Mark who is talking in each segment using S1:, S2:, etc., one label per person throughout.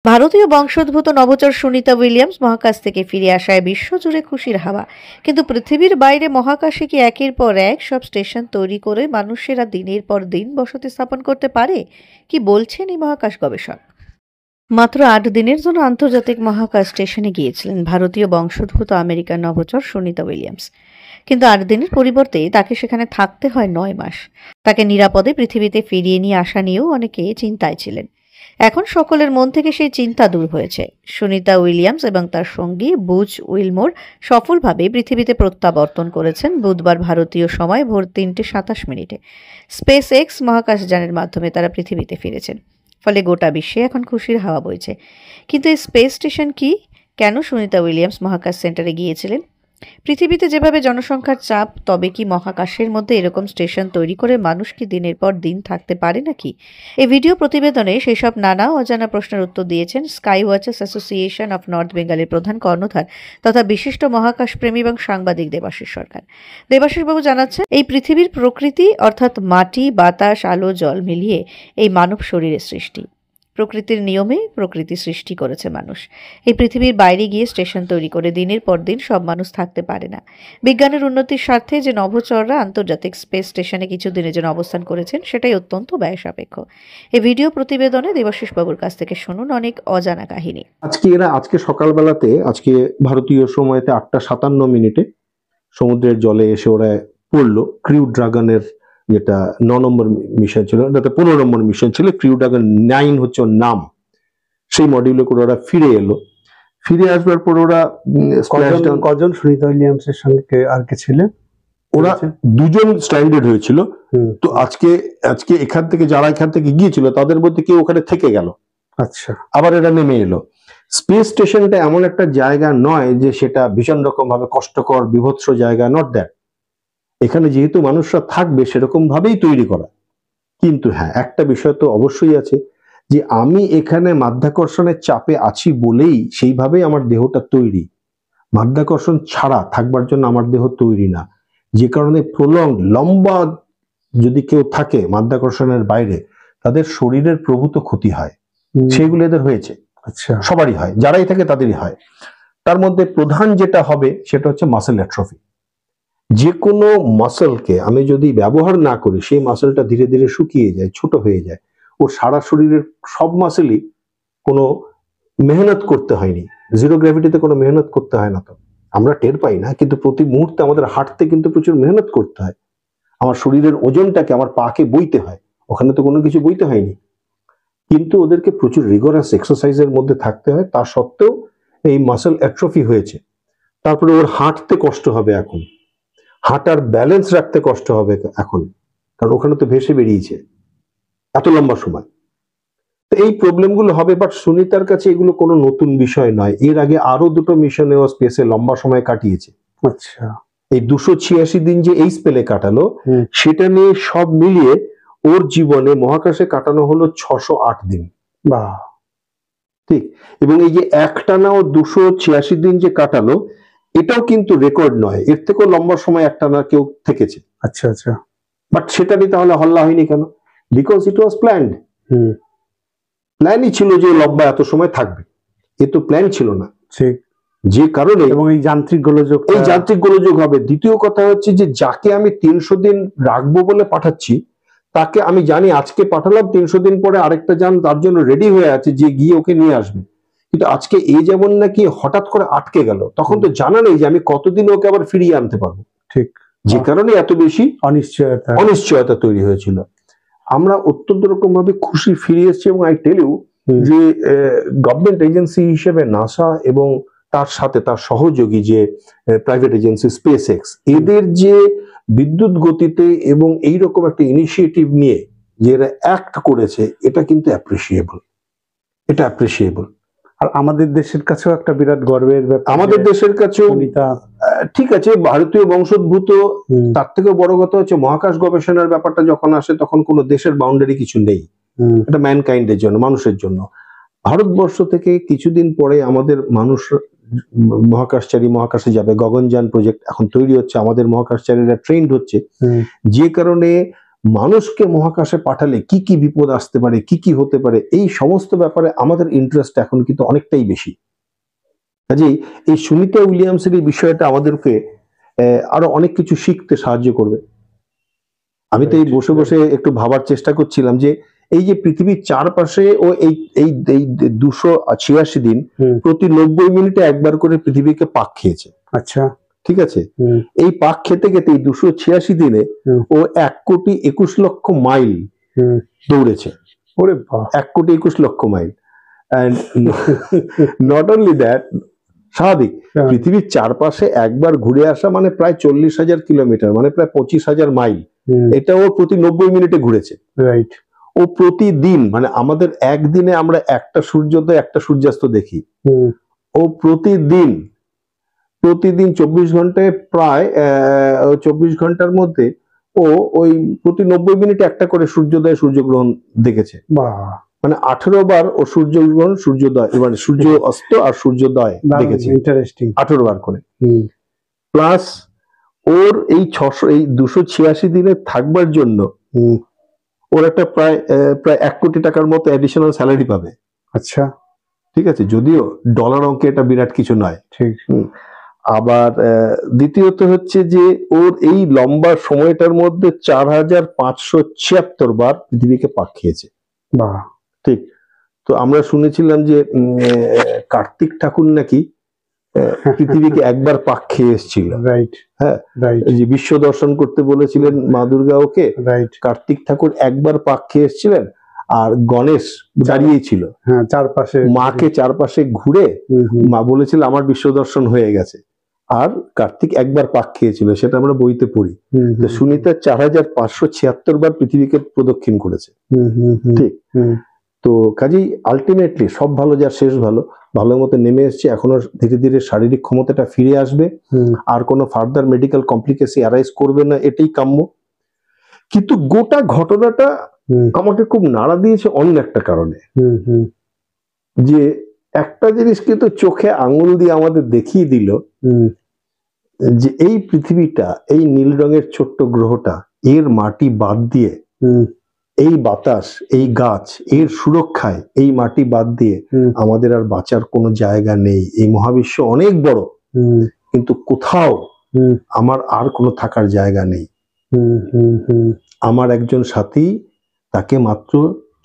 S1: ভারতীয় বংশোদ্ভূত নভোচর সুনিতা উইলিয়ামস মহাকাশ থেকে ফিরে আসায় বিশ্বজুড়ে খুশির হাওয়া। কিন্তু পৃথিবীর বাইরে মহাকাশে কি একের পর এক সব স্টেশন তৈরি করে মানুষেরা দিনের পর দিন বসতি স্থাপন করতে পারে? কি বলছেন এই মহাকাশ গবেষক? মাত্র ৮ দিনের জন্য আন্তর্জাতিক মহাকাশ স্টেশনে গিয়েছিলেন ভারতীয় বংশোদ্ভূত আমেরিকান নভোচর সুনিতা উইলিয়ামস। কিন্তু ৮ দিনের পরিবর্তে তাকে সেখানে থাকতে হয় ৯ মাস। তাকে নিরাপদে পৃথিবীতে ফিরিয়ে নিয়ে আসা নিয়েও অনেকে চিন্তায় ছিলেন। এখন সকলের মন থেকে সেই চিন্তা দূর হয়েছে। সুনিতা উইলিয়ামস এবং তার সঙ্গী বুচ উইলমোর সফলভাবে পৃথিবীতে প্রত্যাবর্তন করেছেন বুধবার ভারতীয় সময় ভোর ৩:২৭ স্পেস এক্স মহাকাশযানের মাধ্যমে তারা পৃথিবীতে ফিরেছেন। ফলে গোটা বিশ্বে এখন খুশির হাওয়া বইছে। কিন্তু এই স্পেস স্টেশন কি? কেন সুনিতা উইলিয়ামস মহাকাশ সেন্টারে গিয়েছিলেন? পৃথিবীতে যেভাবে জনসংখ্যার চাপ, তবে কি মহাকাশের মধ্যে এরকম স্টেশন তৈরি করে মানুষ কি দিনের পর দিন থাকতে পারে নাকি? এই ভিডিও প্রতিবেদনে সেসব নানা অজানা প্রশ্নের উত্তর দিয়েছেন sky watchers association of north বেঙ্গলের প্রধান কর্ণধার তথা বিশিষ্ট মহাকাশ প্রেমী এবং সাংবাদিক দেবাশিস সরকার। দেবাশিসবাবু জানাচ্ছেন, এই পৃথিবীর প্রকৃতি অর্থাৎ মাটি, বাতাস, আলো, জল মিলিয়ে এই মানব শরীরের সৃষ্টি। প্রকৃতির নিয়মে প্রকৃতি সৃষ্টি করেছে মানুষ। এই পৃথিবীর বাইরে গিয়ে স্টেশন তৈরি করে দিনের পর দিন সব মানুষ থাকতে পারে না। বিজ্ঞানের উন্নতির স্বার্থে যে নভোচররা আন্তর্জাতিক স্পেস স্টেশনে কিছুদিনের জন্য অবস্থান করেছেন, সেটাই অত্যন্ত ব্যয় সাপেক্ষ। এই ভিডিও প্রতিবেদনে দেবাশিস বাবুর কাছ থেকে শুনুন অনেক অজানা কাহিনী।
S2: আজকে সকালবেলাতে ভারতীয় সময়তে 8:57 সমুদ্রের জলে এসে ওরা পড়লো। ক্রিউ ড্রাগনের যেটা 9 নম্বর মিশন ছিল, এটা 15 নম্বর মিশন ছিল। ক্রিউ ড্রাগন 9 হচ্ছে ওর নাম। সেই মডিউলে করে ওরা ফিরে এলো। ফিরে আসবার পর ওরা
S3: কজন সুনিতা উইলিয়ামসের সঙ্গে আর কে ছিলেন?
S2: ওরা দুজন স্ট্যান্ডার্ড হয়েছিল। তো আজকে এখান থেকে যারা এখান থেকে গিয়েছিল তাদের মধ্যে কেউ ওখানে থেকে গেল।
S3: আচ্ছা,
S2: আবার এরা নেমে এলো। স্পেস স্টেশনটা এমন একটা জায়গা নয় যে সেটা ভীষণ রকম ভাবে কষ্টকর বিভৎস জায়গা, নট দ্যাট। এখানে যেহেতু মানুষরা থাকবে সেরকম ভাবেই তৈরি করা। কিন্তু হ্যাঁ, একটা বিষয় তো অবশ্যই আছে যে আমি এখানে মাধ্যাকর্ষণের চাপে আছি বলেই সেইভাবেই আমার দেহটা তৈরি। মাধ্যাকর্ষণ ছাড়া থাকবার জন্য আমার দেহ তৈরি না। যে কারণে লম্বা যদি কেউ থাকে মাধ্যাকর্ষণের বাইরে, তাদের শরীরের প্রভূত ক্ষতি হয়। সেগুলো এদের হয়েছে।
S3: আচ্ছা,
S2: সবারই হয়, যারাই থাকে তাদেরই হয়। তার মধ্যে প্রধান যেটা হবে সেটা হচ্ছে মাসেল অ্যাট্রফি। যে কোনো মাসেলকে আমি যদি ব্যবহার না করি, সেই মাসেলটা ধীরে ধীরে শুকিয়ে যায়, ছোট হয়ে যায়। ওর সারা শরীরের সব মাসেলই কোনো মেহনত করতে হয়নি। জিরো গ্র্যাভিটিতে কোনো মেহনত করতে হয় না। তো আমরা টের পাই না, কিন্তু প্রতি মুহূর্তে আমাদের হাঁটতে কিন্তু প্রচুর মেহনত করতে হয়। আমার শরীরের ওজনটাকে আমার পাকে বইতে হয়, ওখানে তো কোনো কিছু বইতে হয়নি। কিন্তু ওদেরকে প্রচুর রিগরাস এক্সারসাইজের মধ্যে থাকতে হয়। তা সত্ত্বেও এই মাসেল অ্যাট্রফি হয়েছে। তারপরে ওর হাঁটতে কষ্ট হবে, এখন হাঁটার ব্যালেন্স রাখতে কষ্ট হবে এখন, কারণ ওখানে তো ভেসে বেরিয়েছে এত লম্বা সময়। তো এই প্রবলেমগুলো হবে। বাট সুনিতার কাছে এগুলো কোনো নতুন বিষয় নয়। এর আগে আরো দুটো মিশনে ও স্পেসে লম্বা সময় কাটিয়েছে।
S3: আচ্ছা,
S2: এই 286 দিন যে এই স্পেলে কাটালো, সেটা নিয়ে সব মিলিয়ে ওর জীবনে মহাকাশে কাটানো হলো 608 দিন।
S3: বাহ,
S2: ঠিক। এবং এই যে একটানা ও 286 দিন যে কাটালো, এটাও কিন্তু রেকর্ড নয়। এর থেকেও লম্বা সময় একটানা কেউ থেকেছে।
S3: আচ্ছা আচ্ছা।
S2: বাট সেটা নিয়ে তাহলে হল্লা হয়নি কেন? Because it was planned. প্ল্যানই ছিল যে লম্বা এত সময় থাকবে। এ তো প্ল্যান ছিল না।
S3: ঠিক।
S2: যে কারণে
S3: এবং এই যান্ত্রিক
S2: গোলযোগ হবে। দ্বিতীয় কথা হচ্ছে যে যাকে আমি 300 দিন রাখবো বলে পাঠাচ্ছি, তাকে আমি জানি আজকে পাঠালাম, 300 দিন পরে আরেকটা যান তার জন্য রেডি হয়ে আছে যে গিয়ে ওকে নিয়ে আসবে। কিন্তু আজকে এই যেমন নাকি হঠাৎ করে আটকে গেল, তখন তো জানা নেই যে আমি কতদিন ওকে আবার ফিরিয়ে আনতে পারবো।
S3: ঠিক।
S2: যে কারণে এত বেশি অনিশ্চয়তা তৈরি হয়েছিল। আমরা অত্যন্ত রকম ভাবে খুশি ফিরে এসেছি। এবং আই টেল ইউ যে গভর্নমেন্ট এজেন্সি হিসেবে নাসা এবং তার সাথে তার সহযোগী যে প্রাইভেট এজেন্সি স্পেস এক্স, এদের যে বিদ্যুৎ গতিতে এবং এইরকম একটা ইনিশিয়েটিভ নিয়ে যে এরা অ্যাক্ট করেছে, এটা কিন্তু অ্যাপ্রিসিয়েবল। এটা অ্যাপ্রিসিয়েবল।
S3: আর আমাদের দেশের কাছেও একটা বিরাট গর্বের ব্যাপার।
S2: আমাদের দেশের কাছেও ঠিক আছে, ভারতীয় বংশোদ্ভূত। তার থেকে বড় কথা হচ্ছে মহাকাশ গবেষণার ব্যাপারটা যখন আসে, তখন কোনো দেশের বাউন্ডারি কিছু নেই। এটা ম্যানকাইন্ডের জন্য, মানুষের জন্য। ভারতবর্ষ থেকে কিছুদিন পরে আমাদের মানুষ মহাকাশে যাবে। গগনযান প্রজেক্ট এখন তৈরি হচ্ছে, আমাদের মহাকাশচারীরা ট্রেন্ড হচ্ছে। যে কারণে মানুষকে মহাকাশে পাঠালে কি কি বিপদ আসতে পারে, কি কি হতে পারে, এই সমস্ত ব্যাপারে আমাদের ইন্টারেস্ট এখন কিন্তু অনেকটাই বেশি। কাজেই এই সুনিতা উইলিয়ামসের এই বিষয়টা আমাদেরকে আরো অনেক কিছু শিখতে সাহায্য করবে। আমি তো এই বসে বসে একটু ভাবার চেষ্টা করছিলাম যে এই যে পৃথিবীর চারপাশে ও এই এই 286 দিন প্রতি 90 মিনিটে একবার করে পৃথিবীকে পাক খেয়েছে।
S3: আচ্ছা,
S2: ঠিক আছে, এই পাক খেতে খেতে এই 286 দিনে ও 1,21,00,000 মাইল দৌড়েছে।
S3: ওরে বাহ,
S2: 1,21,00,000 mile. And not only that, স্বাভাবিক পৃথিবীর চারপাশে একবার ঘুরে আসা মানে প্রায় 40,000 কিলোমিটার, মানে প্রায় 25,000 মাইল। এটা ও প্রতি 90 মিনিটে ঘুরেছে।
S3: রাইট।
S2: ও প্রতিদিন, মানে আমাদের একদিনে আমরা একটা সূর্যোদয় একটা সূর্যাস্ত দেখি, ও প্রতিদিন 24 ঘন্টায় প্রায় 24 ঘন্টার মধ্যে ও ওই প্রতি 90 মিনিটে একটা করে সূর্যোদয় সূর্যগ্রহণ দেখেছে। মানে 18 বার ও সূর্যগ্রহণ সূর্যোদয়, এবার সূর্য অস্ত আর সূর্যোদয় দেখেছে।
S3: ইন্টারেস্টিং।
S2: 18 বার করে। প্লাস ওর এই 286 দিনে থাকবার জন্য ওর একটা প্রায় 1 কোটি টাকার মতো অ্যাডিশনাল স্যালারি পাবে।
S3: আচ্ছা, ঠিক
S2: আছে, যদিও ডলার অঙ্কে এটা বিরাট কিছু নয়।
S3: ঠিক।
S2: আবার দ্বিতীয়ত হচ্ছে যে ওর এই লম্বা সময়টার মধ্যে 4,576 বার পৃথিবীকে পাক খেয়েছে।
S3: বাহ,
S2: ঠিক। তো আমরা শুনেছিলাম যে কার্তিক ঠাকুর নাকি পৃথিবীকে একবার পাক খেয়ে এসেছিল।
S3: রাইট।
S2: হ্যাঁ,
S3: রাইট।
S2: যে বিশ্ব দর্শন করতে বলেছিলেন মা দুর্গা ওকে,
S3: রাইট।
S2: কার্তিক ঠাকুর একবার পাক খেয়ে এসেছিলেন, আর গণেশ দাঁড়িয়েছিল
S3: চারপাশে,
S2: মাকে চারপাশে ঘুরে মা বলেছিল আমার বিশ্ব দর্শন হয়ে গেছে। আর কার্তিক একবার পাক খেয়েছিল, সেটা আমরা বইতে পড়ি। তো সুনিতা 4,576 বার পৃথিবীকে প্রদক্ষিণ করেছে। ঠিক। তো কাজেই আলটিমেটলি সব ভালো যার শেষ ভালো, ভালো মতো নেমে এসছে। এখনো ধীরে ধীরে শারীরিক ক্ষমতাটা ফিরে আসবে, আর কোনো ফার্দার মেডিকেল কমপ্লিকেশন অ্যারাইজ করবে না, এটাই কাম্য। কিন্তু গোটা ঘটনাটা আমাকে খুব নাড়া দিয়েছে অন্য একটা কারণে, যে একটা জিনিস কিন্তু চোখে আঙুল দিয়ে আমাদের দেখিয়ে দিল যে এই পৃথিবীটা, এই নীল রঙের ছোট্ট গ্রহটা, এর মাটি বাদ দিয়ে, এই বাতাস, এই গাছ, এর সুরক্ষায় এই মাটি বাদ দিয়ে আমাদের আর বাঁচার কোনো জায়গা নেই। এই মহাবিশ্ব অনেক বড়, কিন্তু কোথাও আমার আর কোনো থাকার জায়গা নেই। আমার একজন সাথী, তাকে মাত্র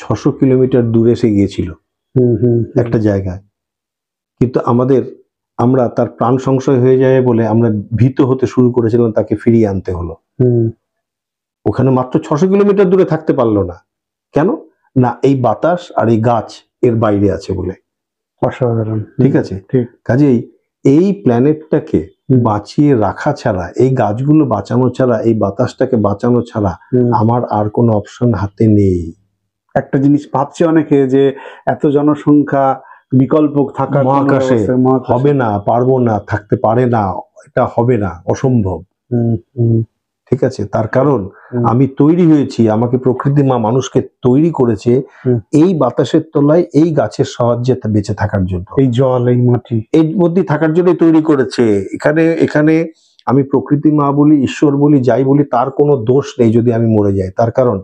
S2: 600 কিলোমিটার দূরে সে গিয়েছিল একটা জায়গায়, কিন্তু আমরা তার প্রাণ সংশয় হয়ে যায় বলে আমরা ভীত হতে শুরু করেছিলাম, তাকে ফিরিয়ে আনতে হলো। ওখানে মাত্র 600 কিলোমিটার দূরে থাকতে পারলো না। কেন না? এই বাতাস আর এই গাছ এর বাইরে আছে বলে।
S3: অসাধারণ।
S2: ঠিক আছে, ঠিক। কাজেই এই প্ল্যানেটটাকে বাঁচিয়ে রাখা ছাড়া, এই গাছগুলো বাঁচানো ছাড়া, এই বাতাসটাকে বাঁচানো ছাড়া আমার আর কোনো অপশন হাতে নেই।
S3: একটা জিনিস ভাবছে অনেকে যে এত জনসংখ্যা, বিকল্প থাকা
S2: মহাকাশে হবে না, পারবো না, থাকতে পারে না, এটা হবে না, অসম্ভব। ঠিক আছে, তার কারণ আমি তৈরি হয়েছি, আমাকে প্রকৃতি মা মানুষকে তৈরি করেছে এই বাতাসের তলায়, এই গাছের সাহায্যে বেঁচে থাকার জন্য,
S3: এই জল, এই মাটি
S2: এর মধ্যে থাকার জন্য তৈরি করেছে। এখানে আমি প্রকৃতি মা বলি, ঈশ্বর বলি, যাই বলি, তার কোনো দোষ নেই যদি আমি মরে যাই। তার কারণ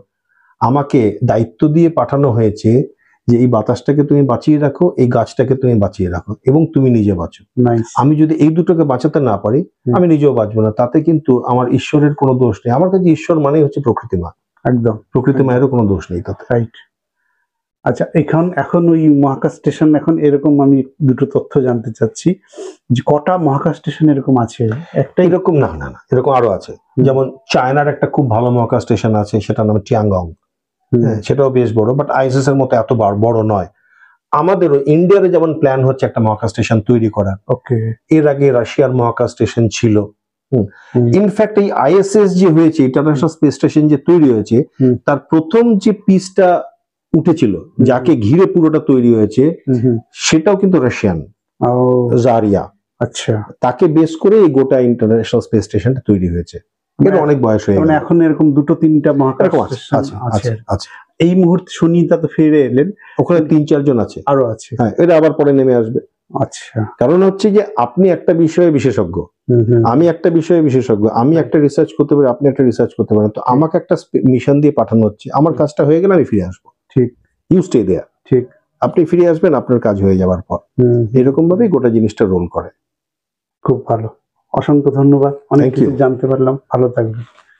S2: আমাকে দায়িত্ব দিয়ে পাঠানো হয়েছে যে এই বাতাসটাকে তুমি বাঁচিয়ে রাখো, এই গাছটাকে তুমি বাঁচিয়ে রাখো, এবং তুমি নিজে বাঁচো। আমি যদি এই দুটোকে বাঁচাতে না পারি, আমি নিজেও বাঁচবো না। তাতে কিন্তু আমার ঈশ্বরের কোনো দোষ নেই। আমার কাছে ঈশ্বর মানেই হচ্ছে প্রকৃতি মা।
S3: একদম,
S2: প্রকৃতি মায়েরও কোনো দোষ নেই তাতে।
S3: রাইট। আচ্ছা, এখন ওই মহাকাশ স্টেশন, এখন এরকম আমি দুটো তথ্য জানতে চাচ্ছি যে কটা মহাকাশ স্টেশন এরকম আছে? একটা
S2: এরকম না, এরকম আরো আছে। যেমন চায়নার একটা খুব ভালো মহাকাশ স্টেশন আছে, সেটার নাম টিয়াংগং। সেটাও বেশ বড়, বাট আইএসএস এর মতো এত বড় নয়। আমাদেরও ইন্ডিয়ার যেমন প্ল্যান হচ্ছে একটা মহাকাশ স্টেশন তৈরি করার।
S3: ওকে।
S2: এর আগে রাশিয়ার মহাকাশ স্টেশন ছিল। ইনফ্যাক্ট এই আইএসএস যে হয়েছে, ইন্টারন্যাশনাল স্পেস স্টেশন যে তৈরি হয়েছে, তার প্রথম যে পিসটা উঠেছিল, যাকে ঘিরে পুরোটা তৈরি হয়েছে, সেটাও কিন্তু রাশিয়ান, জারিয়া।
S3: আচ্ছা,
S2: তাকে বেস করে এই গোটা ইন্টারন্যাশনাল স্পেস স্টেশনটা তৈরি হয়েছে। এর অনেক বয়স হয়ে গেছে।
S3: এখন এরকম 2-3টা মহাকাশ
S2: আছে।
S3: এই মুহূর্তে সুনিতা তো ফিরে এলেন,
S2: ওখানে 3-4 জন আছে,
S3: আরো আছে।
S2: হ্যাঁ, এটা আবার পরে নেমে আসবে।
S3: আচ্ছা,
S2: কারণ হচ্ছে যে আপনি একটা বিষয়ে বিশেষজ্ঞ, আমি একটা বিষয়ে বিশেষজ্ঞ, আমি একটা রিসার্চ করতে পারি, আপনি একটা রিসার্চ করতে পারেন, তো আমাকে একটা মিশন দিয়ে পাঠানো হচ্ছে, আমার কাজটা হয়ে গেলে আমি ফিরে আসবো।
S3: ঠিক।
S2: You stay there.
S3: ঠিক।
S2: আপনি ফিরে আসবেন আপনার কাজ হয়ে যাওয়ার পর। এরকম ভাবেই গোটা জিনিসটা রোল করে।
S3: খুব ভালো, অসংখ্য ধন্যবাদ, অনেক
S2: Thank
S3: কিছু
S2: you.
S3: জানতে পারলাম, ভালো থাকবেন।